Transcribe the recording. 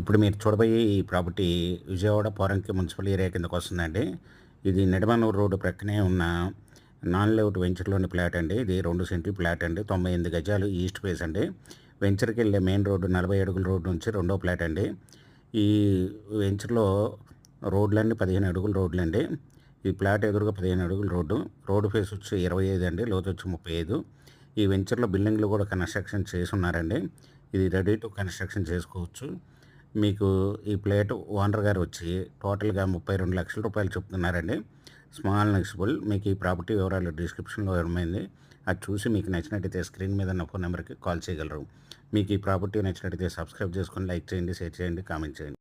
ఇప్పుడు మీరు చూడబోయే ఈ property Vijayawada Poranki municipal area కిందకు వస్తుందండి. ఇది నిడమనూరు రోడ్డు ప్రక్కనే ఉన్న నాన్ లేఅవుట్ వెంచర్‌లోని ఫ్లాట్ అండి. ఇది 2 సెంట్ల ఫ్లాట్ అండి. 98 గజాలు ఈస్ట్ ఫేస్ అండి. వెంచర్‌కెళ్ళే మెయిన్ రోడ్డు 40 అడుగుల రోడ్డు నుంచి రెండో ఫ్లాట్ అండి. ఈ వెంచర్‌లో రోడ్లన్నీ 15 అడుగుల రోడ్లండి. ఈ ఫ్లాట్ ఎదురుగా 15 అడుగుల రోడ్డు. రోడ్డు ఫేస్ వచ్చి 25 అండి. లోతు వచ్చి 35. ఈ వెంచర్‌లో బిల్డింగ్‌లు కూడా కన్‌స్ట్రక్షన్ చేసున్నారండి. ఇది రెడీ టు కన్‌స్ట్రక్షన్ చేసుకోవచ్చు. మీకు ఈ ప్లాట్ ఓనర్ గారు వచ్చి టోటల్‌గా 32 లక్షల రూపాయలు చెప్తున్నారండి. Small negotiable. మీకు ఈ ప్రాపర్టీ వివరాలు డిస్క్రిప్షన్‌లో ఇవ్వడమైంది. అది చూసి మీకు నచ్చినట్టయితే స్క్రీన్ మీద ఉన్న ఫోన్ నెంబర్‌కి కాల్ చేయగలరు. మీకు ఈ ప్రాపర్టీ నచ్చినట్టయితే సబ్స్క్రైబ్ చేసుకొని లైక్ చేయండి, షేర్ చేయండి, కామెంట్ చేయండి.